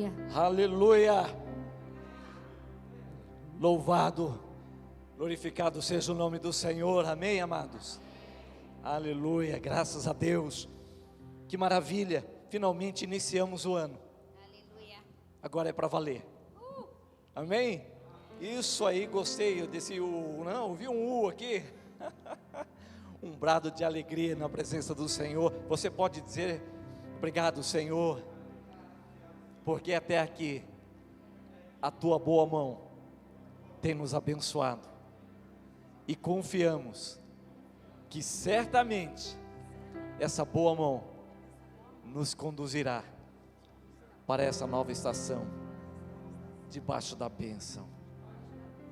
Aleluia. Aleluia. Louvado, glorificado seja o nome do Senhor. Amém, amados? Aleluia, graças a Deus. Que maravilha, finalmente iniciamos o ano. Aleluia. Agora é para valer. Amém? Isso aí, gostei. Eu desci não, ouvi um aqui. Um brado de alegria na presença do Senhor. Você pode dizer: obrigado, Senhor, porque até aqui a tua boa mão tem nos abençoado, e confiamos que certamente essa boa mão nos conduzirá para essa nova estação, debaixo da bênção,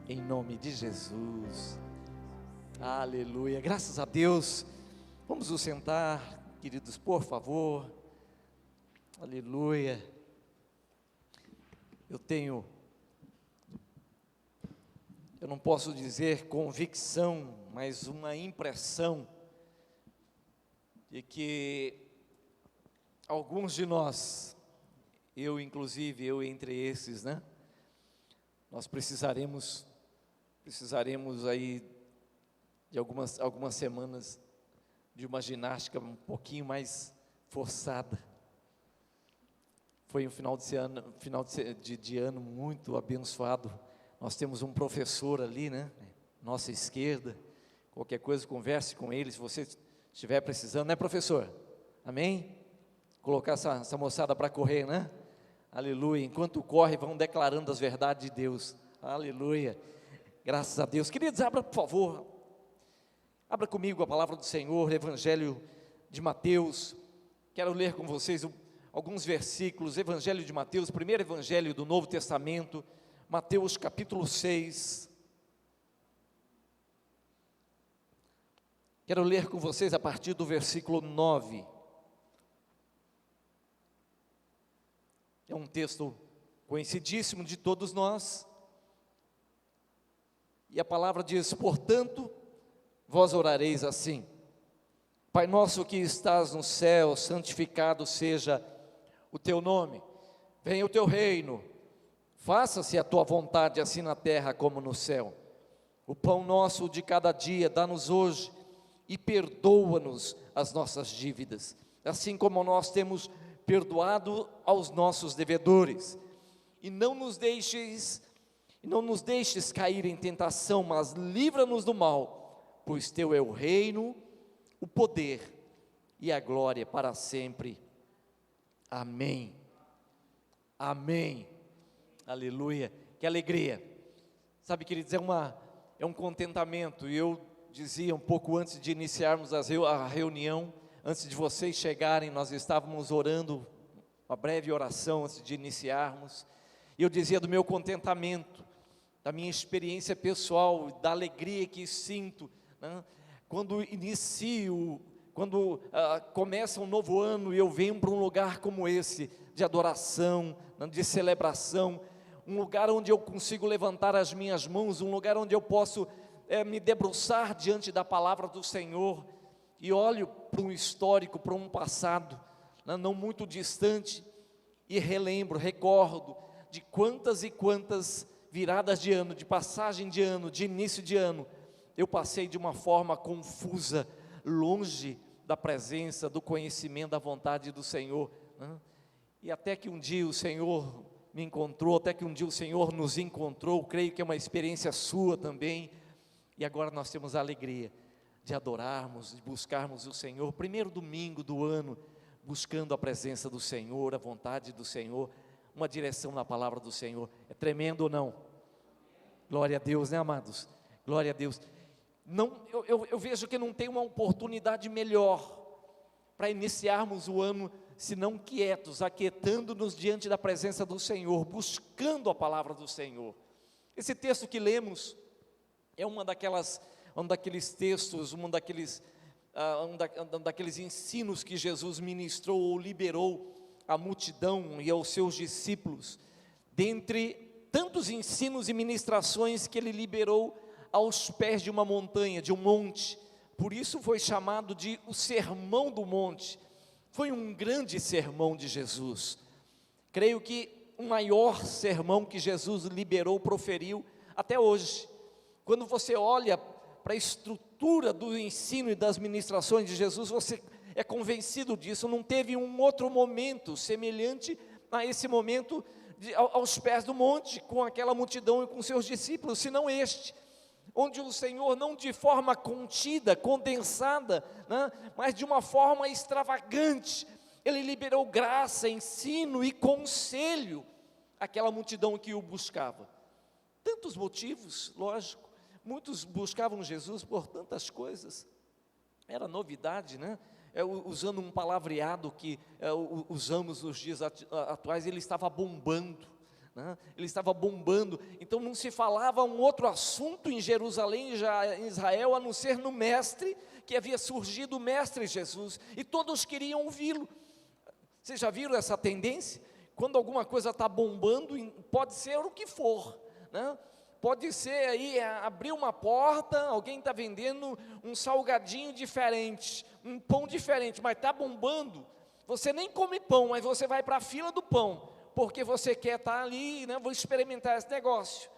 em nome de Jesus. Aleluia, graças a Deus. Vamos nos sentar, queridos, por favor. Aleluia. Eu não posso dizer convicção, mas uma impressão de que alguns de nós, eu inclusive, eu entre esses, né? Nós precisaremos aí de algumas semanas de uma ginástica um pouquinho mais forçada. Foi um final de ano muito abençoado. Nós temos um professor ali, né? Nossa esquerda. Qualquer coisa, converse com ele, se você estiver precisando, né, professor? Amém? Colocar essa moçada para correr, né? Aleluia. Enquanto corre, vão declarando as verdades de Deus. Aleluia. Graças a Deus. Queridos, abra, por favor. Abra comigo a palavra do Senhor, Evangelho de Mateus. Quero ler com vocês alguns versículos. Evangelho de Mateus, primeiro evangelho do Novo Testamento, Mateus capítulo 6. Quero ler com vocês a partir do versículo 9. É um texto conhecidíssimo de todos nós. E a palavra diz: portanto, vós orareis assim: Pai nosso que estás no céu, santificado seja o teu nome. Venha o teu reino. Faça-se a tua vontade, assim na terra como no céu. O pão nosso de cada dia dá-nos hoje, e perdoa-nos as nossas dívidas, assim como nós temos perdoado aos nossos devedores. E não nos deixes cair em tentação, mas livra-nos do mal, pois teu é o reino, o poder e a glória para sempre. Amém. Amém. Aleluia. Que alegria. Sabe, queridos, é um contentamento. E eu dizia um pouco antes de iniciarmos a reunião, antes de vocês chegarem, nós estávamos orando, uma breve oração antes de iniciarmos. E eu dizia do meu contentamento, da minha experiência pessoal, da alegria que sinto, né? Quando começa um novo ano e eu venho para um lugar como esse, de adoração, de celebração, um lugar onde eu consigo levantar as minhas mãos, um lugar onde eu posso me debruçar diante da palavra do Senhor, e olho para um histórico, para um passado, não muito distante, e recordo de quantas e quantas viradas de ano, de passagem de ano, de início de ano, eu passei de uma forma confusa, longe da presença, do conhecimento da vontade do Senhor, né? E até que um dia o Senhor me encontrou, até que um dia o Senhor nos encontrou, creio que é uma experiência sua também, e agora nós temos a alegria de adorarmos, de buscarmos o Senhor, primeiro domingo do ano, buscando a presença do Senhor, a vontade do Senhor, uma direção na palavra do Senhor. É tremendo ou não? Glória a Deus, né, amados? Glória a Deus. Eu vejo que não tem uma oportunidade melhor para iniciarmos o ano, senão quietos, aquietando-nos diante da presença do Senhor, buscando a palavra do Senhor. Esse texto que lemos é um daqueles textos, um daqueles ensinos que Jesus ministrou ou liberou à multidão e aos seus discípulos, dentre tantos ensinos e ministrações que ele liberou aos pés de uma montanha, de um monte. Por isso foi chamado de o Sermão do Monte. Foi um grande sermão de Jesus. Creio que um maior sermão que Jesus liberou, proferiu até hoje. Quando você olha para a estrutura do ensino e das ministrações de Jesus, você é convencido disso. Não teve um outro momento semelhante a esse momento aos pés do monte, com aquela multidão e com seus discípulos, senão este, onde o Senhor, não de forma contida, condensada, né, mas de uma forma extravagante, Ele liberou graça, ensino e conselho àquela multidão que o buscava. Tantos motivos, lógico, muitos buscavam Jesus por tantas coisas, era novidade, né? Usando um palavreado que usamos nos dias atuais, ele estava bombando, né? Ele estava bombando, então não se falava um outro assunto em Jerusalém, já em Israel, a não ser no mestre, que havia surgido o mestre Jesus, e todos queriam ouvi-lo. Vocês já viram essa tendência? Quando alguma coisa está bombando, pode ser o que for, né? Pode ser aí, abrir uma porta, alguém está vendendo um salgadinho diferente, um pão diferente, mas está bombando, você nem come pão, mas você vai para a fila do pão, porque você quer estar ali, né, vou experimentar esse negócio.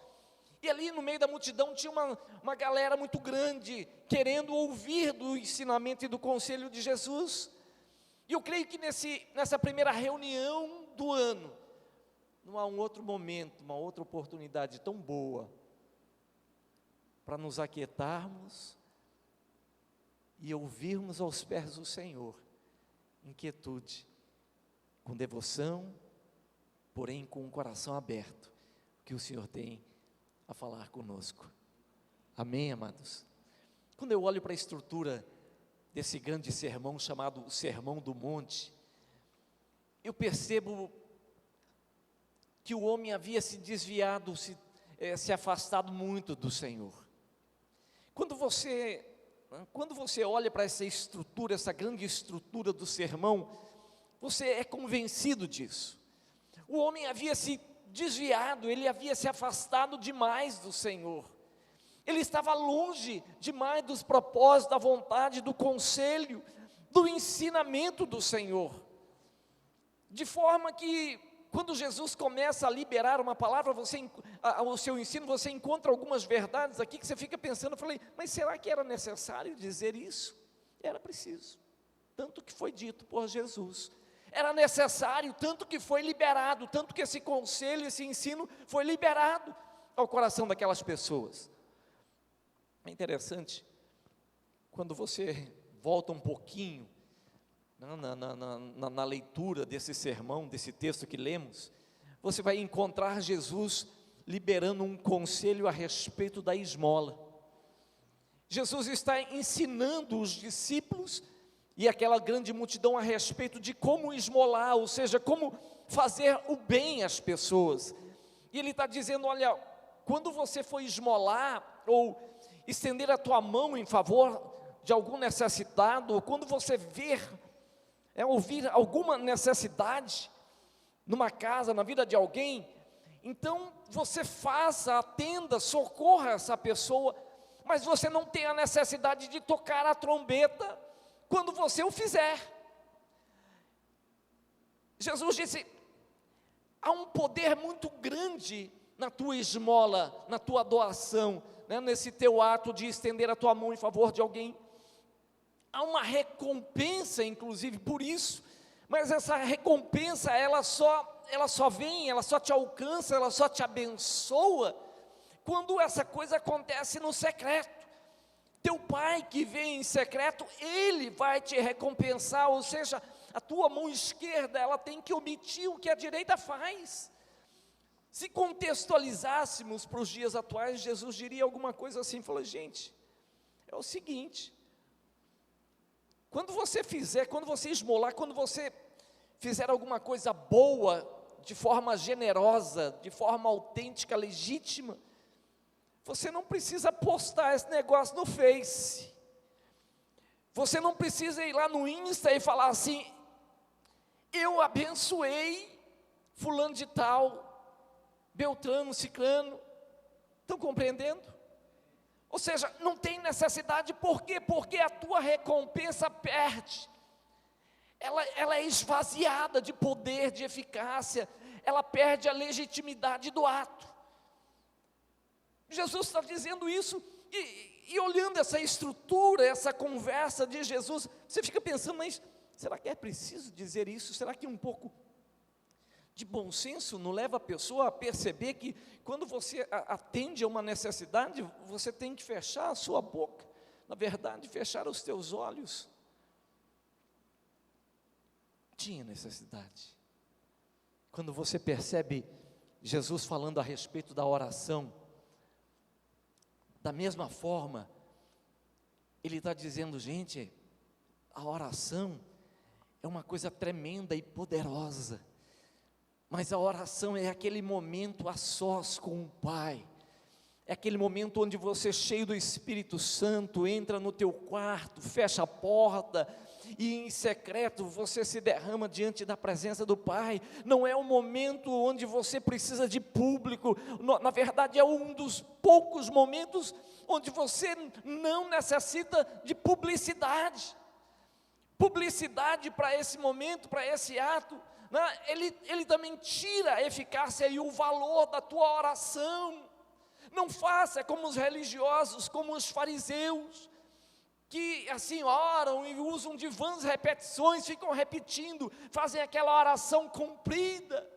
E ali no meio da multidão tinha uma galera muito grande, querendo ouvir do ensinamento e do conselho de Jesus. E eu creio que nessa primeira reunião do ano, não há um outro momento, uma outra oportunidade tão boa para nos aquietarmos e ouvirmos aos pés do Senhor, em quietude, com devoção, porém com o coração aberto, o que o Senhor tem a falar conosco. Amém, amados? Quando eu olho para a estrutura desse grande sermão chamado o Sermão do Monte, eu percebo que o homem havia se desviado, se afastado muito do Senhor. Quando você olha para essa estrutura, essa grande estrutura do sermão, você é convencido disso. O homem havia se desviado, ele havia se afastado demais do Senhor. Ele estava longe demais dos propósitos, da vontade, do conselho, do ensinamento do Senhor. De forma que, quando Jesus começa a liberar uma palavra, o seu ensino, você encontra algumas verdades aqui que você fica pensando, eu falei, mas será que era necessário dizer isso? Era preciso, tanto que foi dito por Jesus. Era necessário, tanto que foi liberado, tanto que esse conselho, esse ensino foi liberado ao coração daquelas pessoas. É interessante, quando você volta um pouquinho na leitura desse sermão, desse texto que lemos, você vai encontrar Jesus liberando um conselho a respeito da esmola. Jesus está ensinando os discípulos e aquela grande multidão a respeito de como esmolar, ou seja, como fazer o bem às pessoas. E ele está dizendo, olha, quando você for esmolar, ou estender a tua mão em favor de algum necessitado, ou quando você ouvir alguma necessidade numa casa, na vida de alguém, então você faça, atenda, socorra essa pessoa, mas você não tem a necessidade de tocar a trombeta quando você o fizer. Jesus disse, há um poder muito grande na tua esmola, na tua doação, né, nesse teu ato de estender a tua mão em favor de alguém. Há uma recompensa, inclusive, por isso, mas essa recompensa, ela só vem, ela só te alcança, ela só te abençoa, quando essa coisa acontece no secreto. Teu pai que vem em secreto, ele vai te recompensar, ou seja, a tua mão esquerda, ela tem que omitir o que a direita faz. Se contextualizássemos para os dias atuais, Jesus diria alguma coisa assim, falou, gente, é o seguinte, quando você esmolar, quando você fizer alguma coisa boa, de forma generosa, de forma autêntica, legítima, você não precisa postar esse negócio no Face, você não precisa ir lá no Insta e falar assim, eu abençoei fulano de tal, Beltrano, Ciclano, estão compreendendo? Ou seja, não tem necessidade, por quê? Porque a tua recompensa perde, ela é esvaziada de poder, de eficácia, ela perde a legitimidade do ato. Jesus está dizendo isso, e olhando essa estrutura, essa conversa de Jesus, você fica pensando, mas será que é preciso dizer isso? Será que um pouco de bom senso não leva a pessoa a perceber que quando você atende a uma necessidade, você tem que fechar a sua boca, na verdade, fechar os teus olhos? Tinha necessidade. Quando você percebe Jesus falando a respeito da oração, da mesma forma, Ele está dizendo, gente, a oração é uma coisa tremenda e poderosa, mas a oração é aquele momento a sós com o Pai, é aquele momento onde você, cheio do Espírito Santo, entra no teu quarto, fecha a porta, e em secreto você se derrama diante da presença do Pai. Não é um momento onde você precisa de público, na verdade é um dos poucos momentos onde você não necessita de publicidade. Publicidade para esse momento, para esse ato, né? Ele também tira a eficácia e o valor da tua oração. Não faça como os religiosos, como os fariseus, que assim oram e usam de vãs repetições, ficam repetindo, fazem aquela oração comprida,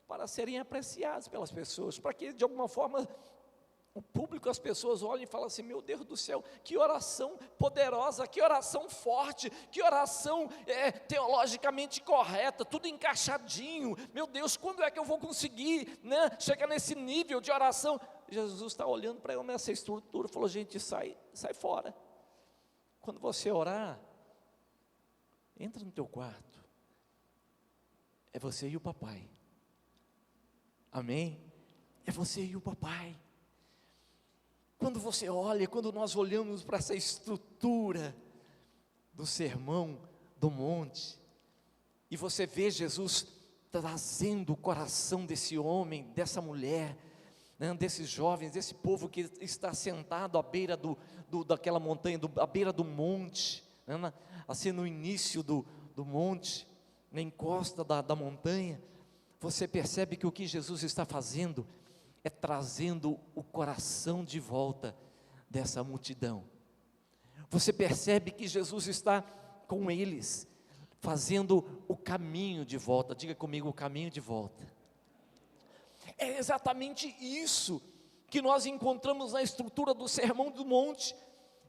para serem apreciados pelas pessoas, para que de alguma forma o público, as pessoas olhem e falem assim, meu Deus do céu, que oração poderosa, que oração forte, que oração teologicamente correta, tudo encaixadinho, meu Deus, quando é que eu vou conseguir, né, chegar nesse nível de oração? Jesus está olhando para eu nessa estrutura, falou, gente, sai fora. Quando você orar, entra no teu quarto, é você e o papai, amém? É você e o papai. Quando você olha, quando nós olhamos para essa estrutura do sermão do monte, e você vê Jesus trazendo o coração desse homem, dessa mulher, né, desses jovens, desse povo que está sentado à beira daquela montanha, à beira do monte, né, assim no início do monte, na encosta da montanha, você percebe que o que Jesus está fazendo é trazendo o coração de volta dessa multidão. Você percebe que Jesus está com eles, fazendo o caminho de volta. Diga comigo, o caminho de volta. É exatamente isso que nós encontramos na estrutura do Sermão do Monte.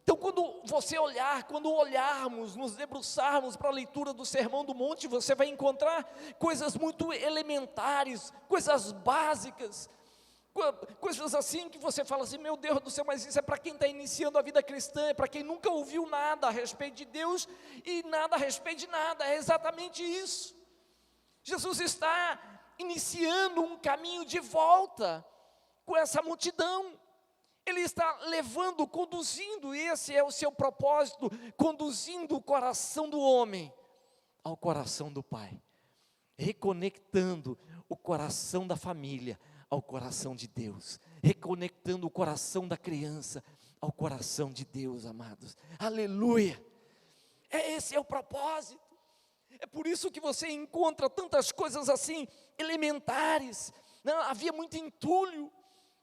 Então, quando olharmos, nos debruçarmos para a leitura do Sermão do Monte, você vai encontrar coisas muito elementares, coisas básicas, coisas assim que você fala assim, meu Deus do céu, mas isso é para quem está iniciando a vida cristã, é para quem nunca ouviu nada a respeito de Deus e nada a respeito de nada. É exatamente isso. Jesus está iniciando um caminho de volta com essa multidão. Ele está levando, conduzindo, esse é o seu propósito, conduzindo o coração do homem ao coração do Pai, reconectando o coração da família ao coração de Deus, reconectando o coração da criança ao coração de Deus, amados. Aleluia! Esse é o propósito. É por isso que você encontra tantas coisas assim elementares. Não, havia muito entulho,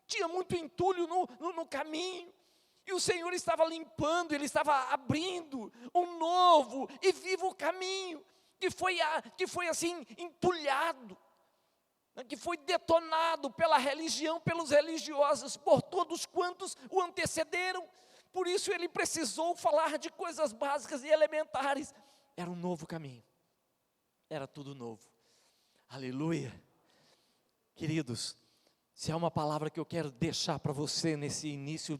tinha muito entulho no caminho, e o Senhor estava limpando, Ele estava abrindo um novo e vivo caminho, que foi assim entulhado, que foi detonado pela religião, pelos religiosos, por todos quantos o antecederam. Por isso ele precisou falar de coisas básicas e elementares. Era um novo caminho, era tudo novo. Aleluia. Queridos, se há uma palavra que eu quero deixar para você nesse início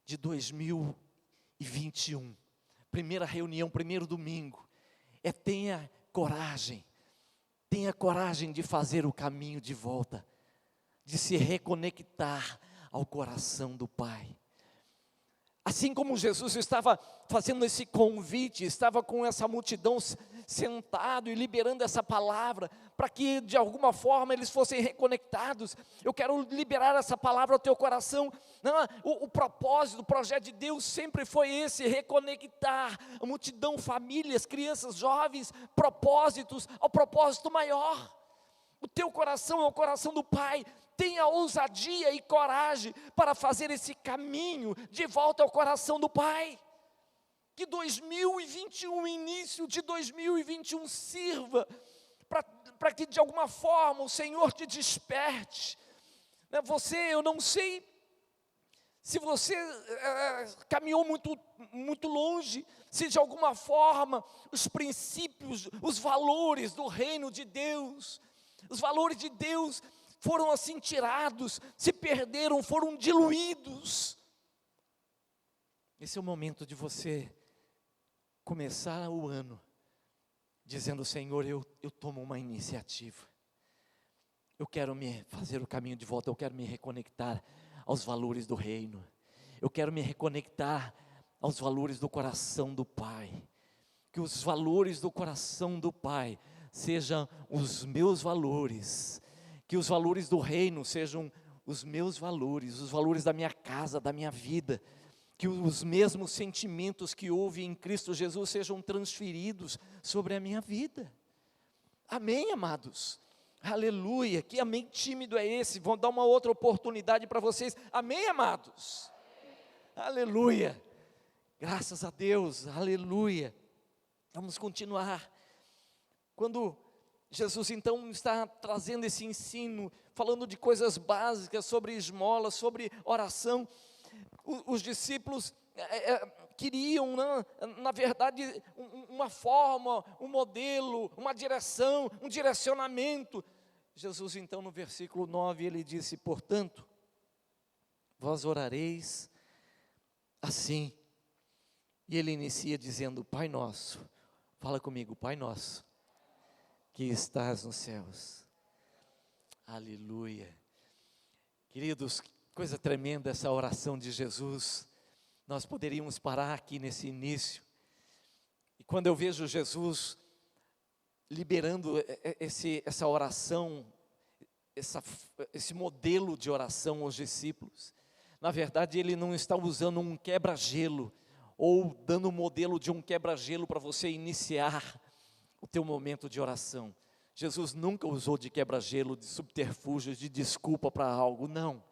de 2021, primeira reunião, primeiro domingo, tenha coragem de fazer o caminho de volta, de se reconectar ao coração do Pai. Assim como Jesus estava fazendo esse convite, estava com essa multidão sentado e liberando essa palavra, para que de alguma forma eles fossem reconectados. Eu quero liberar essa palavra ao teu coração. Não, o propósito, o projeto de Deus sempre foi esse, reconectar a multidão, famílias, crianças, jovens, propósitos, ao propósito maior. O teu coração é o coração do Pai. Tenha ousadia e coragem para fazer esse caminho de volta ao coração do Pai. Que 2021, início de 2021, sirva para que de alguma forma o Senhor te desperte. Eu não sei se você caminhou muito longe, se de alguma forma os princípios, os valores do reino de Deus, os valores de Deus foram assim tirados, se perderam, foram diluídos. Esse é o momento de você começar o ano dizendo: Senhor, eu tomo uma iniciativa, eu quero me fazer o caminho de volta, eu quero me reconectar aos valores do reino, eu quero me reconectar aos valores do coração do Pai, que os valores do coração do Pai sejam os meus valores, que os valores do reino sejam os meus valores, os valores da minha casa, da minha vida, que os mesmos sentimentos que houve em Cristo Jesus sejam transferidos sobre a minha vida. Amém, amados? Aleluia, que amém tímido é esse? Vou dar uma outra oportunidade para vocês. Amém, amados? Aleluia, graças a Deus, aleluia. Vamos continuar. Quando Jesus então está trazendo esse ensino, falando de coisas básicas, sobre esmola, sobre oração, os discípulos queriam, na verdade, uma forma, um modelo, uma direção, um direcionamento. Jesus então no versículo 9, ele disse: portanto, vós orareis assim. E ele inicia dizendo: Pai nosso, fala comigo, Pai nosso, que estás nos céus. Aleluia. Queridos, coisa tremenda essa oração de Jesus. Nós poderíamos parar aqui nesse início, e quando eu vejo Jesus liberando essa oração, esse modelo de oração aos discípulos, na verdade ele não está usando um quebra-gelo, ou dando um modelo de um quebra-gelo para você iniciar o teu momento de oração. Jesus nunca usou de quebra-gelo, de subterfúgio, de desculpa para algo, não.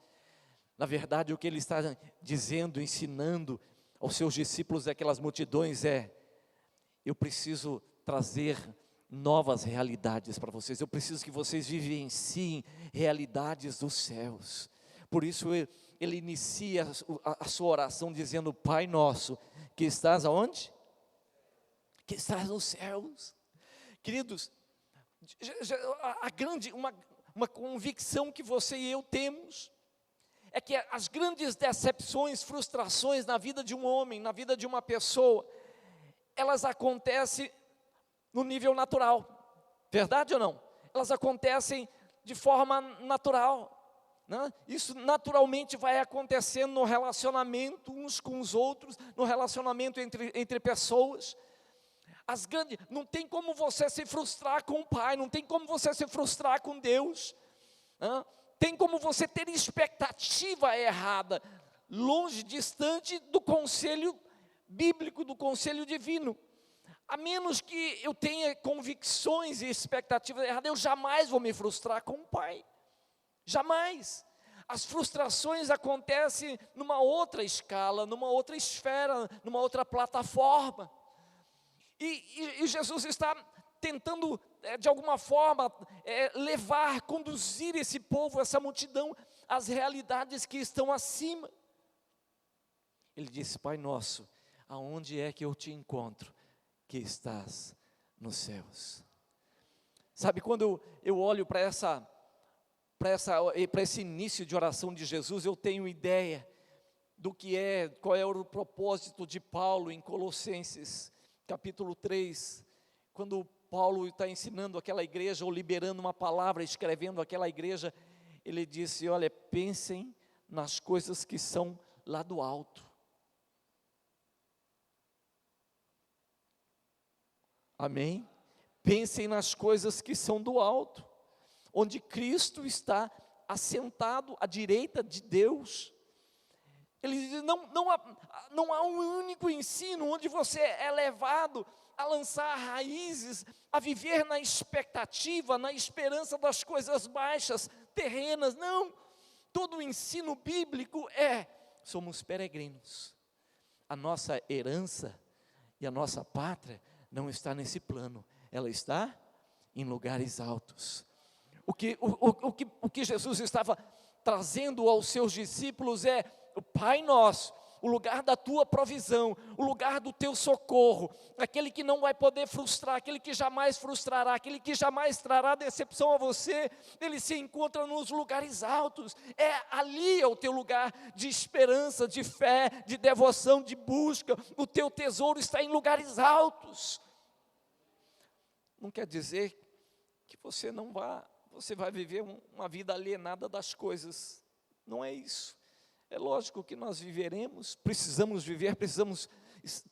Na verdade, o que ele está dizendo, ensinando aos seus discípulos, aquelas multidões, eu preciso trazer novas realidades para vocês, eu preciso que vocês vivenciem realidades dos céus. Por isso ele inicia a sua oração dizendo: Pai nosso, que estás aonde? Que estás nos céus. Queridos, uma convicção que você e eu temos, é que as grandes decepções, frustrações na vida de um homem, na vida de uma pessoa, elas acontecem no nível natural, verdade ou não? Elas acontecem de forma natural, né? Isso naturalmente vai acontecendo no relacionamento uns com os outros, no relacionamento entre pessoas. Não tem como você se frustrar com o Pai, não tem como você se frustrar com Deus, né? Tem como você ter expectativa errada, longe, distante do conselho bíblico, do conselho divino. A menos que eu tenha convicções e expectativas erradas, eu jamais vou me frustrar com o Pai, jamais. As frustrações acontecem numa outra escala, numa outra esfera, numa outra plataforma. E Jesus está tentando, de alguma forma, conduzir esse povo, essa multidão, às realidades que estão acima. Ele disse: Pai nosso, aonde é que eu te encontro, que estás nos céus? Sabe, quando eu olho para esse início de oração de Jesus, eu tenho ideia qual é o propósito de Paulo em Colossenses, capítulo 3, quando Paulo está ensinando aquela igreja, ou liberando uma palavra, escrevendo aquela igreja, ele disse: olha, pensem nas coisas que são lá do alto. Amém? Pensem nas coisas que são do alto, onde Cristo está assentado à direita de Deus. Ele diz: não há um único ensino onde você é levado a lançar raízes, a viver na expectativa, na esperança das coisas baixas, terrenas. Não, todo o ensino bíblico somos peregrinos. A nossa herança e a nossa pátria não está nesse plano, ela está em lugares altos. O que Jesus estava trazendo aos seus discípulos é o Pai Nosso, o lugar da tua provisão, o lugar do teu socorro, aquele que não vai poder frustrar, aquele que jamais frustrará, aquele que jamais trará decepção a você, ele se encontra nos lugares altos. Ali é o teu lugar de esperança, de fé, de devoção, de busca. O teu tesouro está em lugares altos. Não quer dizer que você vai viver uma vida alienada das coisas. Não é isso. É lógico que nós viveremos, precisamos viver,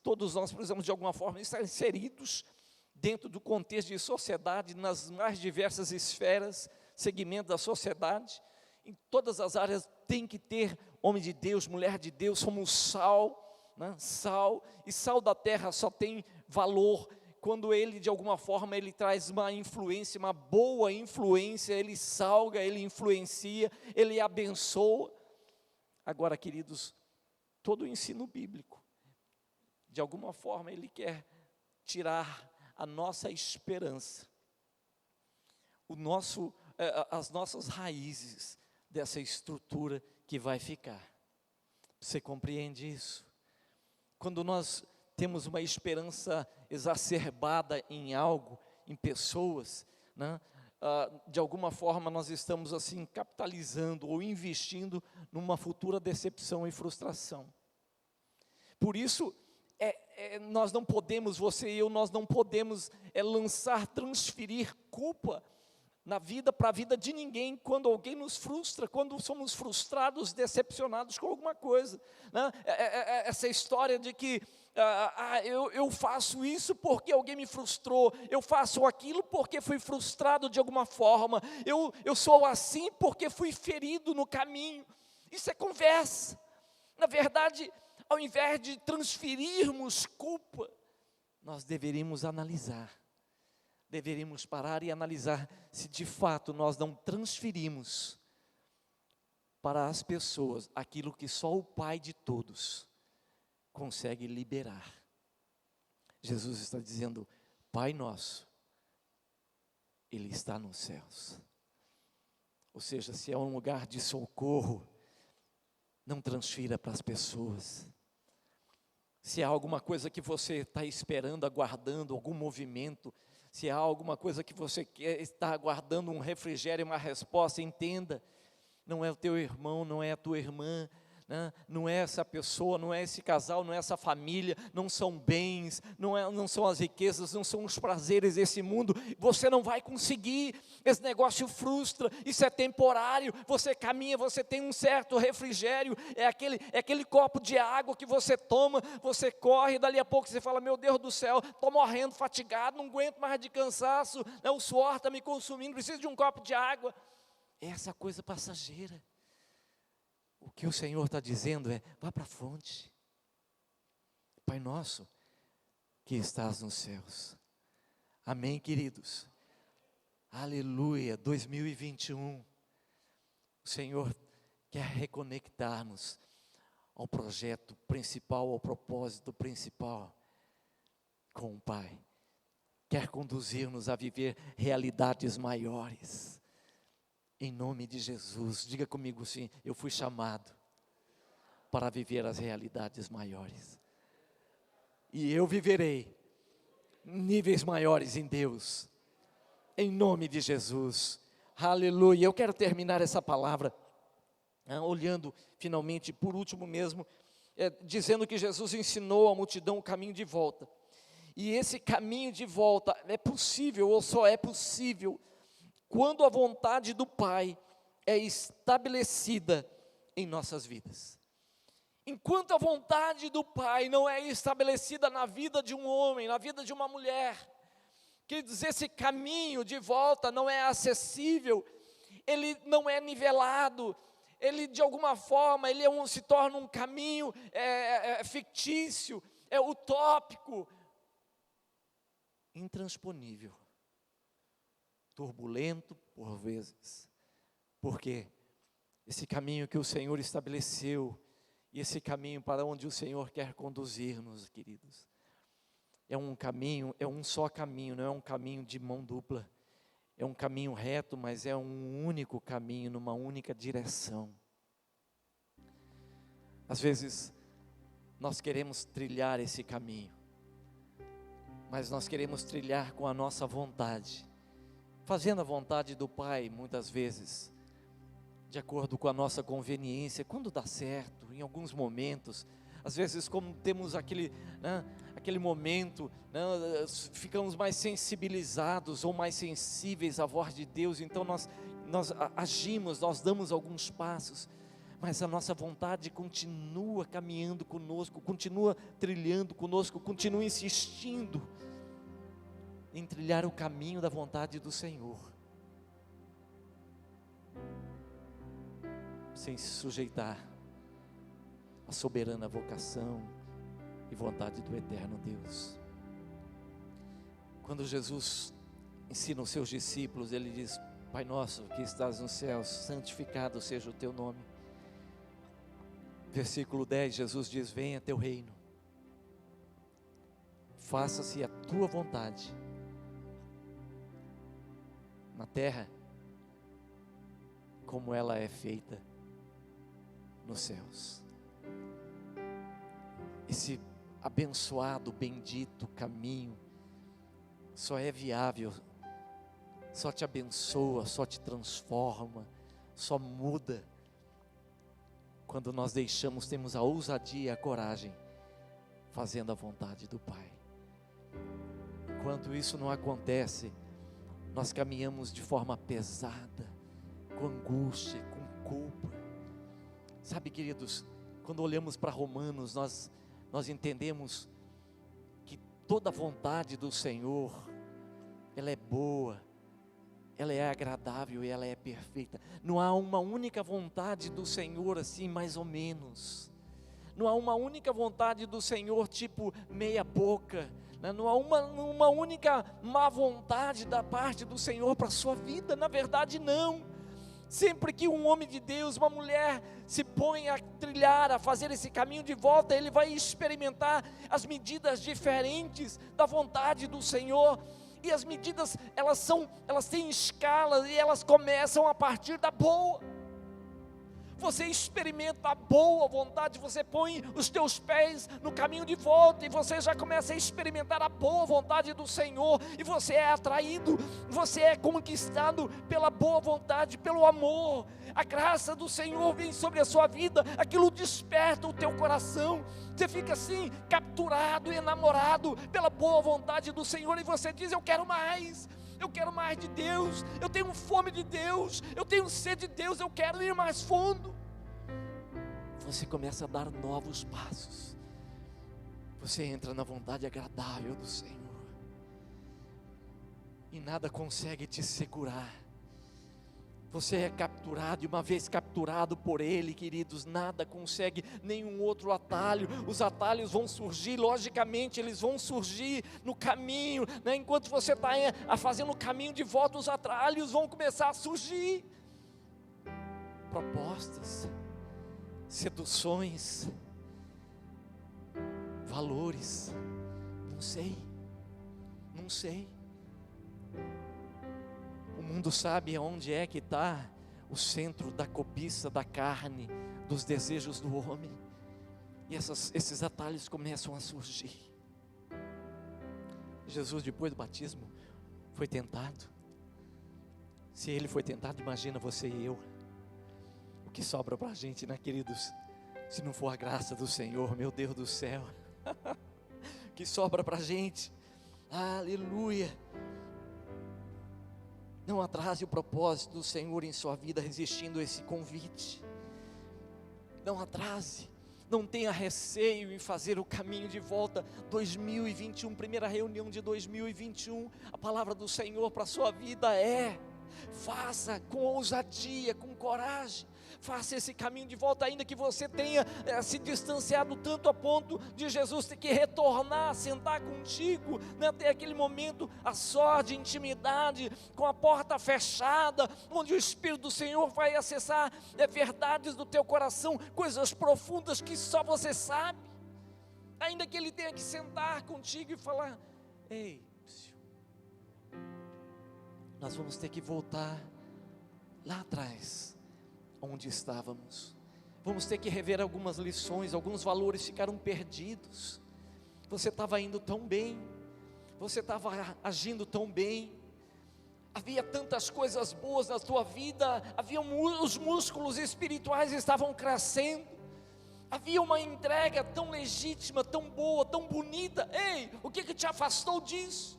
todos nós precisamos de alguma forma estar inseridos dentro do contexto de sociedade, nas mais diversas esferas, segmentos da sociedade. Em todas as áreas tem que ter homem de Deus, mulher de Deus, somos sal, né? Sal, e sal da terra só tem valor quando ele, de alguma forma, ele traz uma influência, uma boa influência, ele salga, ele influencia, ele abençoa. Agora, queridos, todo o ensino bíblico, de alguma forma, ele quer tirar a nossa esperança, as nossas raízes dessa estrutura que vai ficar. Você compreende isso? Quando nós temos uma esperança exacerbada em algo, em pessoas, né? De alguma forma nós estamos assim capitalizando ou investindo numa futura decepção e frustração. Por isso, nós não podemos, você e eu, nós não podemos transferir culpa para a vida de ninguém, quando alguém nos frustra, quando somos frustrados, decepcionados com alguma coisa, né? Essa história de que eu faço isso porque alguém me frustrou, eu faço aquilo porque fui frustrado de alguma forma, eu sou assim porque fui ferido no caminho. Isso é conversa. Na verdade, ao invés de transferirmos culpa, nós deveríamos parar e analisar se de fato nós não transferimos para as pessoas aquilo que só o Pai de todos consegue liberar. Jesus está dizendo: Pai nosso, Ele está nos céus. Ou seja, se é um lugar de socorro, não transfira para as pessoas. Se há alguma coisa que você está esperando, aguardando, algum movimento, se há alguma coisa que você quer, está aguardando um refrigério, uma resposta, entenda, não é o teu irmão, não é a tua irmã, né? Não é essa pessoa, não é esse casal, não é essa família, não são bens, não são as riquezas, não são os prazeres desse mundo. Você não vai conseguir, esse negócio frustra, isso é temporário. Você caminha, você tem um certo refrigério, é aquele copo de água que você toma, você corre, dali a pouco você fala: meu Deus do céu, estou morrendo, fatigado, não aguento mais de cansaço, né? O suor está me consumindo, preciso de um copo de água. É essa coisa passageira. O que o Senhor está dizendo vá para a fonte. Pai nosso que estás nos céus. Amém, queridos? Aleluia, 2021. O Senhor quer reconectar-nos ao projeto principal, ao propósito principal com o Pai. Quer conduzir-nos a viver realidades maiores. Em nome de Jesus, diga comigo assim: eu fui chamado para viver as realidades maiores. E eu viverei níveis maiores em Deus. Em nome de Jesus. Aleluia. Eu quero terminar essa palavra, olhando finalmente, por último mesmo, dizendo que Jesus ensinou à multidão o caminho de volta. E esse caminho de volta é possível, ou só é possível, quando a vontade do Pai é estabelecida em nossas vidas. Enquanto a vontade do Pai não é estabelecida na vida de um homem, na vida de uma mulher, quer dizer, esse caminho de volta não é acessível, ele não é nivelado, ele de alguma forma, se torna um caminho fictício, utópico. intransponível, turbulento por vezes, porque esse caminho que o Senhor estabeleceu, e esse caminho para onde o Senhor quer conduzir-nos, queridos, é um caminho, é um só caminho, não é um caminho de mão dupla, é um caminho reto, mas é um único caminho, numa única direção. Às vezes, nós queremos trilhar esse caminho, mas nós queremos trilhar com a nossa vontade, fazendo a vontade do Pai, muitas vezes, de acordo com a nossa conveniência, quando dá certo, em alguns momentos. Às vezes, como temos aquele momento, ficamos mais sensibilizados ou mais sensíveis à voz de Deus, então nós agimos, nós damos alguns passos, mas a nossa vontade continua caminhando conosco, continua trilhando conosco, continua insistindo em trilhar o caminho da vontade do Senhor, sem se sujeitar à soberana vocação e vontade do eterno Deus. Quando Jesus ensina os seus discípulos, ele diz: Pai nosso que estás nos céus, santificado seja o teu nome. Versículo 10, Jesus diz: venha teu reino, faça-se a tua vontade, na terra, como ela é feita nos céus. Esse abençoado, bendito caminho só é viável, só te abençoa, só te transforma, só muda quando nós temos a ousadia e a coragem, fazendo a vontade do Pai. Enquanto isso não acontece, nós caminhamos de forma pesada, com angústia, com culpa. Sabe, queridos, quando olhamos para Romanos, nós entendemos que toda a vontade do Senhor, ela é boa, ela é agradável e ela é perfeita. Não há uma única vontade do Senhor assim, mais ou menos. Não há uma única vontade do Senhor tipo meia boca. Não há uma única má vontade da parte do Senhor para a sua vida. Na verdade, não. Sempre que um homem de Deus, uma mulher se põe a trilhar, a fazer esse caminho de volta, ele vai experimentar as medidas diferentes da vontade do Senhor. E as medidas, elas têm escalas e elas começam a partir da boa. Você experimenta a boa vontade, você põe os teus pés no caminho de volta e você já começa a experimentar a boa vontade do Senhor, e você é atraído, você é conquistado pela boa vontade, pelo amor. A graça do Senhor vem sobre a sua vida, aquilo desperta o teu coração, você fica assim, capturado e enamorado pela boa vontade do Senhor, e você diz: eu quero mais de Deus, eu tenho fome de Deus, eu tenho sede de Deus, eu quero ir mais fundo. Você começa a dar novos passos, você entra na vontade agradável do Senhor, e nada consegue te segurar. Você é capturado, e uma vez capturado por Ele, queridos, nada consegue, nenhum outro atalho. Os atalhos vão surgir, logicamente eles vão surgir no caminho, enquanto você está fazendo o caminho de volta, os atalhos vão começar a surgir. Propostas, seduções, valores, não sei. O mundo sabe aonde é que está o centro da cobiça da carne, dos desejos do homem, e esses atalhos começam a surgir. Jesus, depois do batismo, foi tentado. Se ele foi tentado, imagina você e eu. O que sobra para a gente, né, queridos? Se não for a graça do Senhor, meu Deus do céu. O que sobra para a gente? Aleluia. Não atrase o propósito do Senhor em sua vida resistindo a esse convite. Não atrase, não tenha receio em fazer o caminho de volta. 2021, primeira reunião de 2021, a palavra do Senhor para a sua vida é: Faça com ousadia, com coragem. Faça esse caminho de volta, ainda que você tenha se distanciado tanto a ponto de Jesus ter que retornar, sentar contigo, né, ter aquele momento a só de intimidade, com a porta fechada, onde o Espírito do Senhor vai acessar verdades do teu coração, coisas profundas que só você sabe. Ainda que Ele tenha que sentar contigo e falar: ei, nós vamos ter que voltar lá atrás, onde estávamos. Vamos ter que rever algumas lições, alguns valores ficaram perdidos. Você estava indo tão bem, você estava agindo tão bem, havia tantas coisas boas na tua vida, os músculos espirituais estavam crescendo, havia uma entrega tão legítima, tão boa, tão bonita. Ei, o que te afastou disso?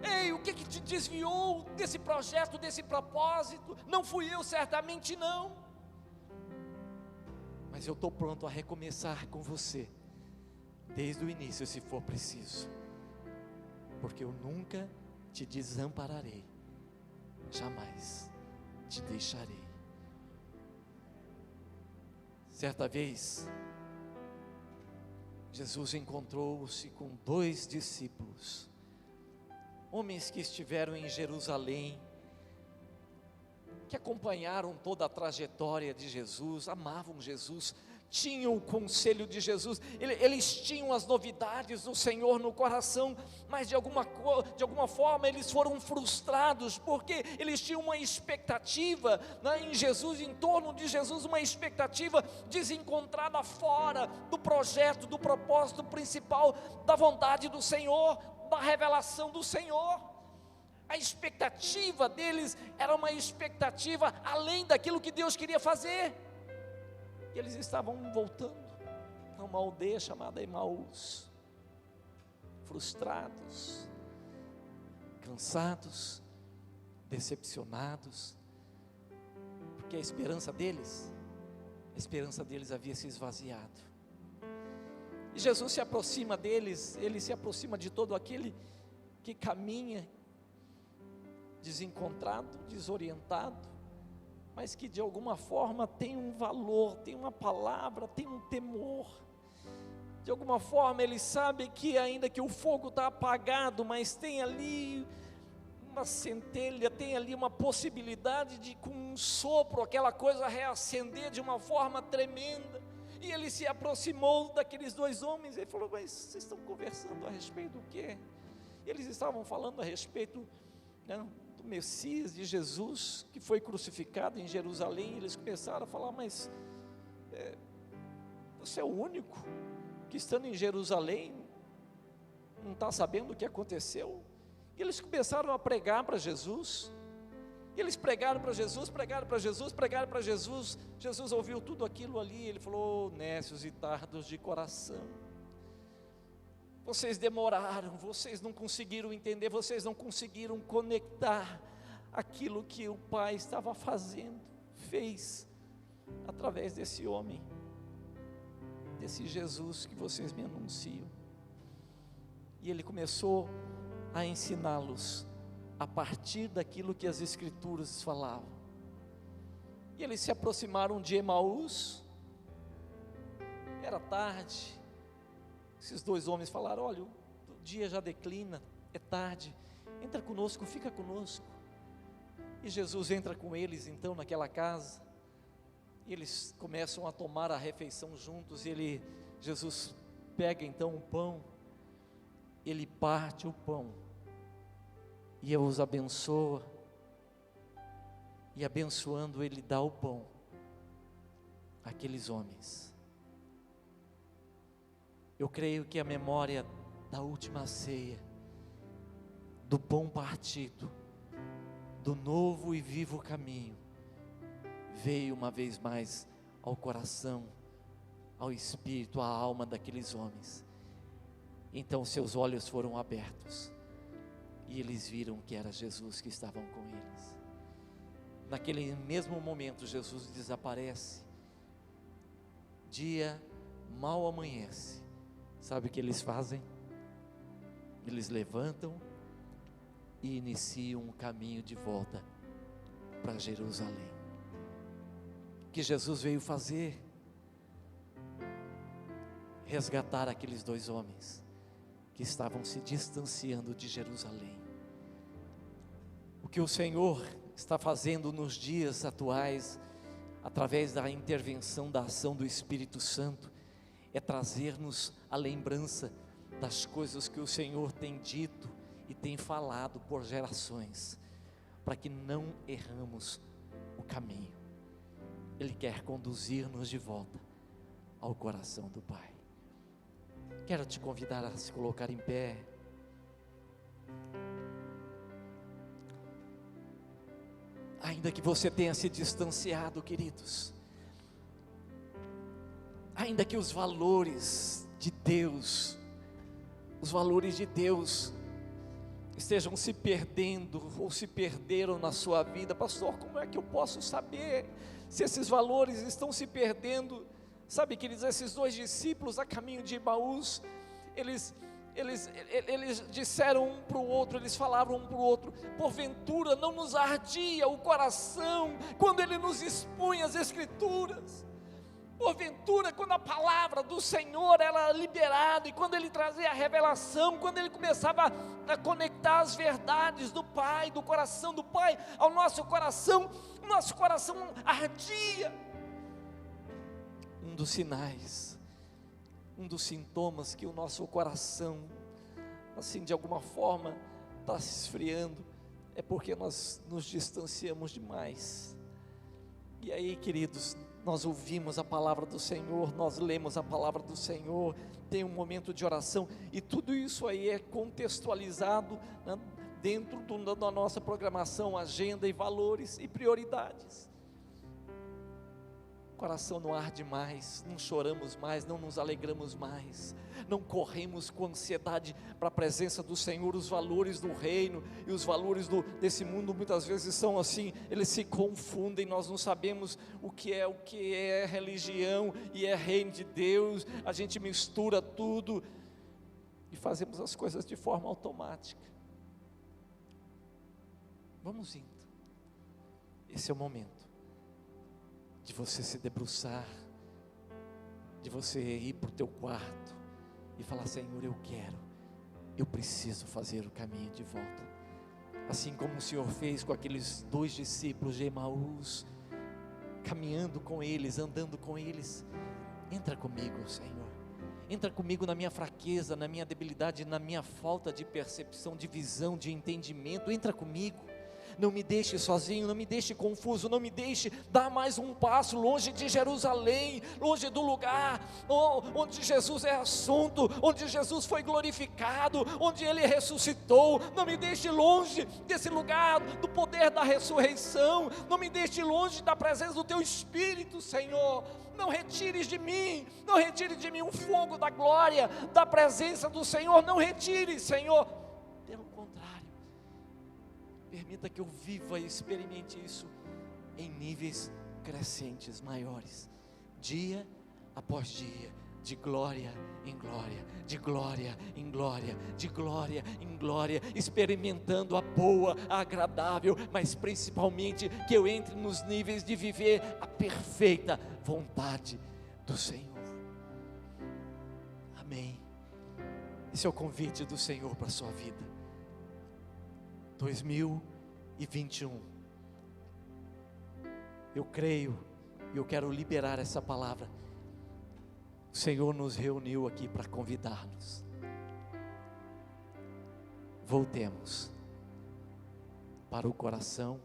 Ei, o que te desviou desse projeto, desse propósito? Não fui eu, certamente não. Mas eu estou pronto a recomeçar com você, desde o início, se for preciso, porque eu nunca te desampararei, jamais te deixarei. Certa vez, Jesus encontrou-se com 2 discípulos, homens que estiveram em Jerusalém, que acompanharam toda a trajetória de Jesus, amavam Jesus, tinham o conselho de Jesus, eles tinham as novidades do Senhor no coração, mas de alguma forma eles foram frustrados, porque eles tinham uma expectativa, né, em Jesus, em torno de Jesus, uma expectativa desencontrada fora do projeto, do propósito principal, da vontade do Senhor, da revelação do Senhor. A expectativa deles era uma expectativa além daquilo que Deus queria fazer, e eles estavam voltando a uma aldeia chamada Emaús, frustrados, cansados, decepcionados, porque a esperança deles havia se esvaziado. E Jesus se aproxima deles, Ele se aproxima de todo aquele que caminha desencontrado, desorientado, mas que de alguma forma tem um valor, tem uma palavra, tem um temor. De alguma forma ele sabe que ainda que o fogo está apagado, mas tem ali uma centelha, tem ali uma possibilidade de, com um sopro, aquela coisa reacender de uma forma tremenda. E ele se aproximou daqueles 2 homens, ele falou: mas vocês estão conversando a respeito do quê? Eles estavam falando a respeito, né, do Messias, de Jesus, que foi crucificado em Jerusalém. Eles começaram a falar: mas você é o único que, estando em Jerusalém, não está sabendo o que aconteceu? E eles começaram a pregar para Jesus. E eles pregaram para Jesus, pregaram para Jesus, pregaram para Jesus. Jesus ouviu tudo aquilo ali, ele falou: nécios e tardos de coração, vocês demoraram, vocês não conseguiram entender, vocês não conseguiram conectar aquilo que o Pai estava fez através desse homem, desse Jesus que vocês me anunciam. E ele começou a ensiná-los a partir daquilo que as Escrituras falavam. E eles se aproximaram de Emaús, era tarde. Esses 2 homens falaram: olha, o dia já declina, é tarde, entra conosco, fica conosco. E Jesus entra com eles então naquela casa, e eles começam a tomar a refeição juntos. E Jesus pega então o pão, ele parte o pão, e os abençoa, e abençoando ele dá o pão àqueles homens. Eu creio que a memória da última ceia, do pão partido, do novo e vivo caminho, veio uma vez mais ao coração, ao espírito, à alma daqueles homens. Então seus olhos foram abertos, e eles viram que era Jesus que estava com eles. Naquele mesmo momento Jesus desaparece, dia mal amanhece. Sabe o que eles fazem? Eles levantam e iniciam um caminho de volta para Jerusalém. O que Jesus veio fazer? Resgatar aqueles 2 homens que estavam se distanciando de Jerusalém. O que o Senhor está fazendo nos dias atuais, através da intervenção, da ação do Espírito Santo, é trazer-nos a lembrança das coisas que o Senhor tem dito e tem falado por gerações, para que não erramos o caminho. Ele quer conduzir-nos de volta ao coração do Pai. Quero te convidar a se colocar em pé. Ainda que você tenha se distanciado, queridos, ainda que os valores de Deus estejam se perdendo ou se perderam na sua vida. Pastor, como é que eu posso saber se esses valores estão se perdendo? Sabe, queridos, esses 2 discípulos a caminho de Emaús, eles disseram um para o outro, eles falavam um para o outro: porventura não nos ardia o coração quando Ele nos expunha as Escrituras? Porventura, quando a palavra do Senhor era liberada, e quando Ele trazia a revelação, quando Ele começava a conectar as verdades do Pai, do coração do Pai ao nosso coração, o nosso coração ardia. Um dos sinais, um dos sintomas que o nosso coração, assim, de alguma forma, está se esfriando, é porque nós nos distanciamos demais. E aí, queridos, nós ouvimos a palavra do Senhor, nós lemos a palavra do Senhor, tem um momento de oração, e tudo isso aí é contextualizado, né, dentro da nossa programação, agenda e valores e prioridades. O coração não arde mais, não choramos mais, não nos alegramos mais, não corremos com ansiedade para a presença do Senhor. Os valores do reino e os valores desse mundo muitas vezes são assim, eles se confundem, nós não sabemos o que é religião e é reino de Deus, a gente mistura tudo e fazemos as coisas de forma automática. Vamos indo, esse é o momento de você se debruçar, de você ir para o teu quarto e falar: Senhor, eu preciso fazer o caminho de volta, assim como o Senhor fez com aqueles 2 discípulos de Emaús, caminhando com eles, andando com eles. Entra comigo, Senhor, entra comigo na minha fraqueza, na minha debilidade, na minha falta de percepção, de visão, de entendimento. Entra comigo, não me deixe sozinho, não me deixe confuso, não me deixe dar mais um passo longe de Jerusalém, longe do lugar onde Jesus é assunto, onde Jesus foi glorificado, onde Ele ressuscitou. Não me deixe longe desse lugar do poder da ressurreição, não me deixe longe da presença do Teu Espírito, Senhor. Não retires de mim o fogo da glória, da presença do Senhor. Não retire, Senhor, pelo contrário, permita que eu viva e experimente isso em níveis crescentes, maiores, dia após dia, de glória em glória, de glória em glória, de glória em glória, experimentando a boa, a agradável, mas principalmente que eu entre nos níveis de viver a perfeita vontade do Senhor. Amém. Esse é o convite do Senhor para a sua vida. 2021, eu creio e eu quero liberar essa palavra. O Senhor nos reuniu aqui para convidar-nos. Voltemos para o coração,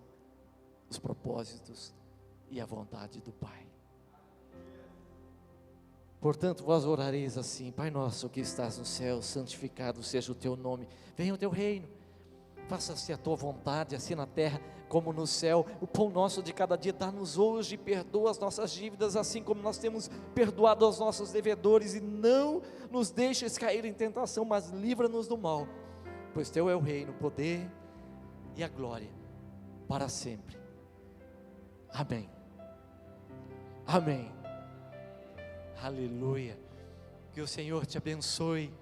os propósitos e a vontade do Pai. Portanto, vós orareis assim: Pai nosso que estás no céu, santificado seja o teu nome, venha o teu reino. Faça-se a tua vontade, assim na terra como no céu. O pão nosso de cada dia dá-nos hoje, perdoa as nossas dívidas, assim como nós temos perdoado aos nossos devedores, e não nos deixes cair em tentação, mas livra-nos do mal, pois teu é o reino, o poder e a glória para sempre. Amém. Amém. Aleluia. Que o Senhor te abençoe,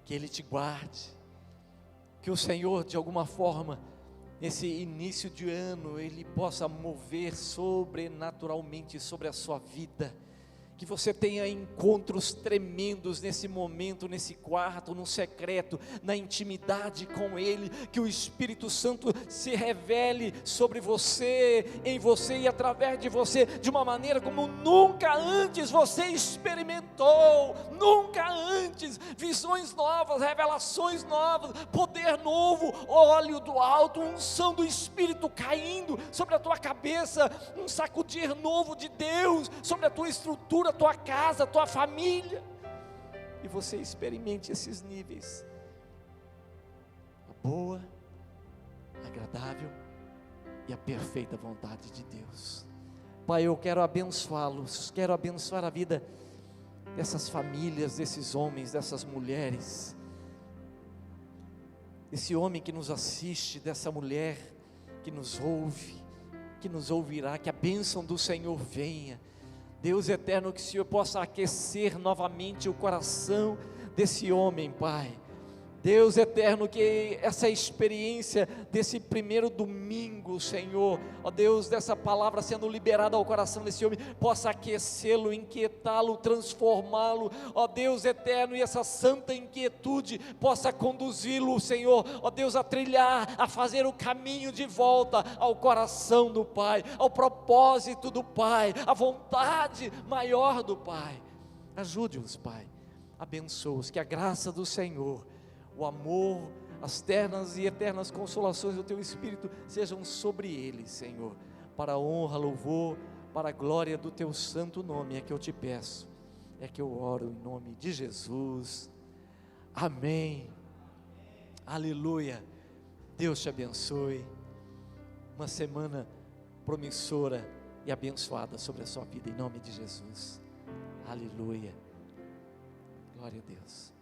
que Ele te guarde, que o Senhor de alguma forma nesse início de ano, Ele possa mover sobrenaturalmente sobre a sua vida, que você tenha encontros tremendos nesse momento, nesse quarto, no secreto, na intimidade com Ele, que o Espírito Santo se revele sobre você, em você e através de você, de uma maneira como nunca antes você experimentou, nunca antes, visões novas, revelações novas, poder novo, óleo do alto, unção do Espírito caindo sobre a tua cabeça, um sacudir novo de Deus sobre a tua estrutura, tua casa, tua família, e você experimente esses níveis, a boa, agradável e a perfeita vontade de Deus. Pai, eu quero abençoá-los, quero abençoar a vida dessas famílias, desses homens, dessas mulheres, desse homem que nos assiste, dessa mulher que nos ouve, que nos ouvirá, que a bênção do Senhor venha. Deus eterno, que o Senhor possa aquecer novamente o coração desse homem, Pai. Deus eterno, que essa experiência desse primeiro domingo, Senhor, ó Deus, dessa palavra sendo liberada ao coração desse homem, possa aquecê-lo, inquietá-lo, transformá-lo, ó Deus eterno, e essa santa inquietude possa conduzi-lo, Senhor, ó Deus, a trilhar, a fazer o caminho de volta ao coração do Pai, ao propósito do Pai, à vontade maior do Pai. Ajude-os, Pai, abençoa-os, que a graça do Senhor, o amor, as ternas e eternas consolações do Teu Espírito sejam sobre eles, Senhor, para a honra, louvor, para a glória do Teu santo nome, é que eu te peço, é que eu oro em nome de Jesus, amém, aleluia. Deus te abençoe, uma semana promissora e abençoada sobre a sua vida, em nome de Jesus, aleluia, glória a Deus.